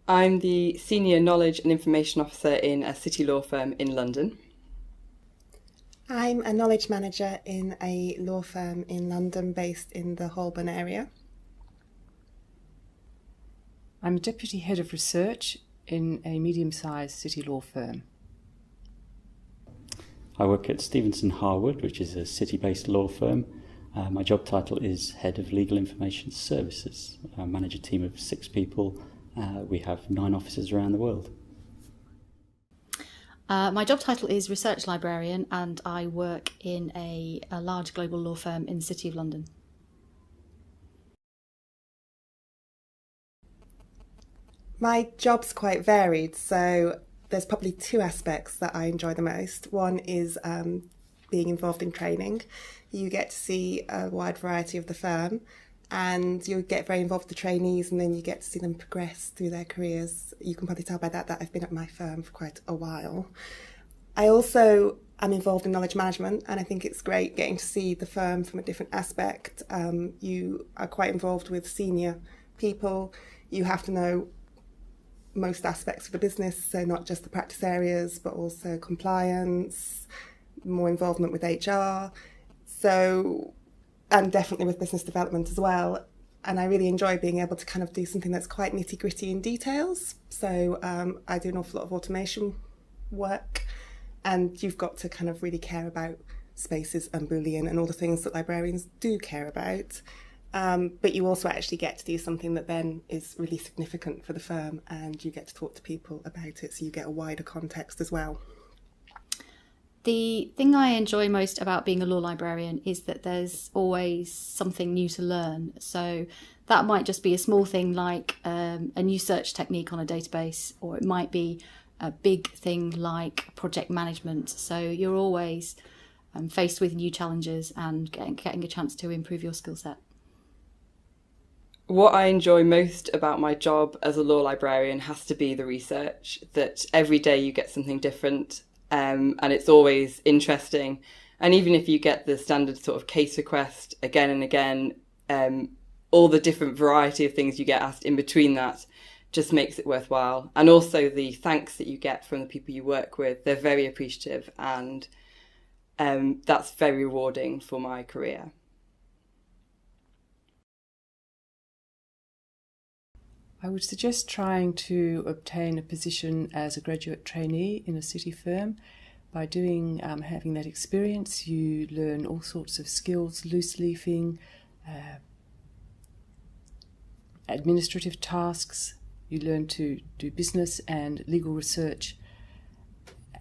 I'm the Senior Knowledge and Information Officer in a city law firm in London. I'm a knowledge manager in a law firm in London based in the Holborn area. I'm a Deputy Head of Research in a medium-sized city law firm. I work at Stevenson Harwood, which is a city-based law firm. My job title is Head of Legal Information Services. I manage a team of 6 people. We have 9 offices around the world. My job title is Research Librarian, and I work in a large global law firm in the City of London. My job's quite varied, so there's probably 2 aspects that I enjoy the most. One is being involved in training. You get to see a wide variety of the firm, and you get very involved with the trainees, and then you get to see them progress through their careers. You can probably tell by that I've been at my firm for quite a while. I also am involved in knowledge management, and I think it's great getting to see the firm from a different aspect. You are quite involved with senior people. You have to know most aspects of the business, so not just the practice areas, but also compliance, more involvement with HR. And definitely with business development as well. And I really enjoy being able to kind of do something that's quite nitty gritty in details. So I do an awful lot of automation work, and you've got to kind of really care about spaces and Boolean and all the things that librarians do care about. But you also actually get to do something that then is really significant for the firm, and you get to talk to people about it, so you get a wider context as well. The thing I enjoy most about being a law librarian is that there's always something new to learn. So that might just be a small thing like a new search technique on a database, or it might be a big thing like project management. So you're always faced with new challenges and getting a chance to improve your skill set. What I enjoy most about my job as a law librarian has to be the research, that every day you get something different. And it's always interesting. And even if you get the standard sort of case request again and again, all the different variety of things you get asked in between that just makes it worthwhile. And also the thanks that you get from the people you work with, they're very appreciative, and that's very rewarding for my career. I would suggest trying to obtain a position as a graduate trainee in a city firm. By having that experience, you learn all sorts of skills, loose leafing, administrative tasks. You learn to do business and legal research.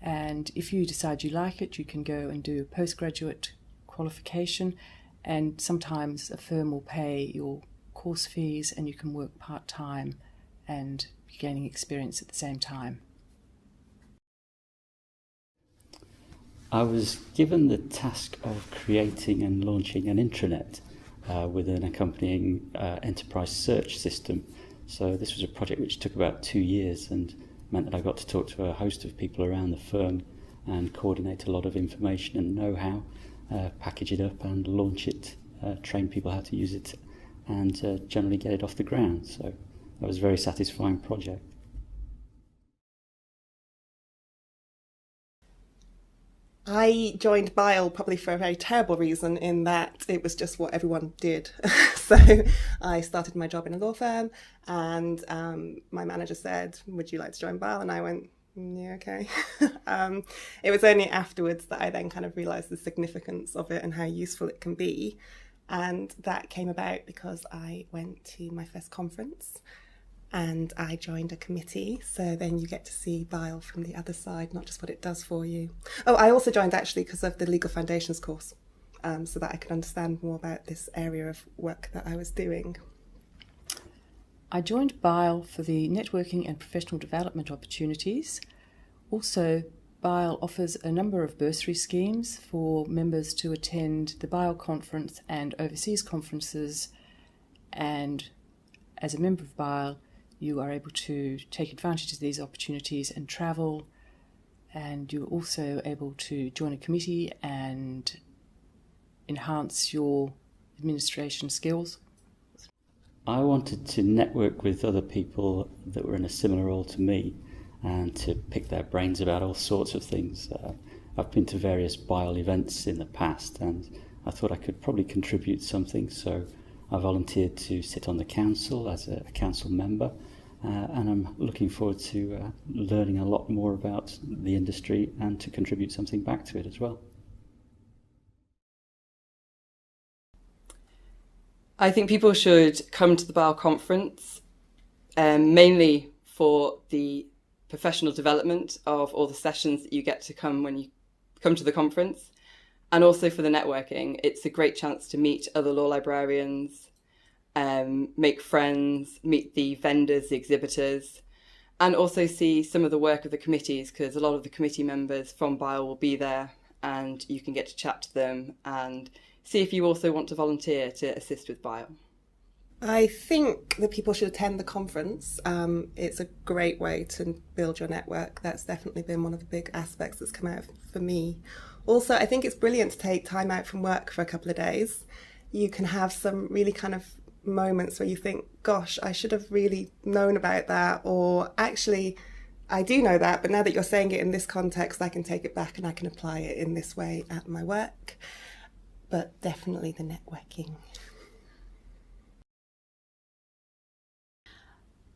And if you decide you like it, you can go and do a postgraduate qualification, and sometimes a firm will pay your course fees, and you can work part-time and be gaining experience at the same time. I was given the task of creating and launching an intranet with an accompanying enterprise search system. So this was a project which took about 2 years and meant that I got to talk to a host of people around the firm and coordinate a lot of information and know-how, package it up and launch it, train people how to use it, and generally get it off the ground. So that was a very satisfying project. I joined BIALL probably for a very terrible reason, in that it was just what everyone did. So I started my job in a law firm, and my manager said, "Would you like to join BIALL?" And I went, "Yeah, okay." It was only afterwards that I then kind of realised the significance of it and how useful it can be. And that came about because I went to my first conference and I joined a committee. So then you get to see BIALL from the other side, not just what it does for you. Oh, I also joined actually because of the Legal Foundations course, so that I could understand more about this area of work that I was doing. I joined BIALL for the networking and professional development opportunities. Also, BIALL offers a number of bursary schemes for members to attend the BIALL conference and overseas conferences, and as a member of BIALL you are able to take advantage of these opportunities and travel, and you're also able to join a committee and enhance your administration skills. I wanted to network with other people that were in a similar role to me and to pick their brains about all sorts of things. I've been to various BIALL events in the past and I thought I could probably contribute something, so I volunteered to sit on the council as a council member, and I'm looking forward to learning a lot more about the industry and to contribute something back to it as well. I think people should come to the BIALL conference, mainly for the professional development of all the sessions that you get to come when you come to the conference, and also for the networking. It's a great chance to meet other law librarians, make friends, meet the vendors, the exhibitors, and also see some of the work of the committees, because a lot of the committee members from BIALL will be there and you can get to chat to them and see if you also want to volunteer to assist with BIALL. I think that people should attend the conference. It's a great way to build your network. That's definitely been one of the big aspects that's come out for me. Also, I think it's brilliant to take time out from work for a couple of days. You can have some really kind of moments where you think, gosh, I should have really known about that, or actually, I do know that, but now that you're saying it in this context, I can take it back and I can apply it in this way at my work. But definitely the networking.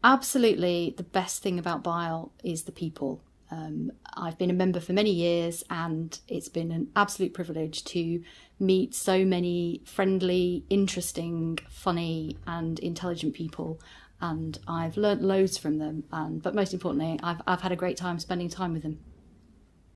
Absolutely, the best thing about BIALL is the people. I've been a member for many years and it's been an absolute privilege to meet so many friendly, interesting, funny and intelligent people, and I've learnt loads from them, but most importantly I've had a great time spending time with them.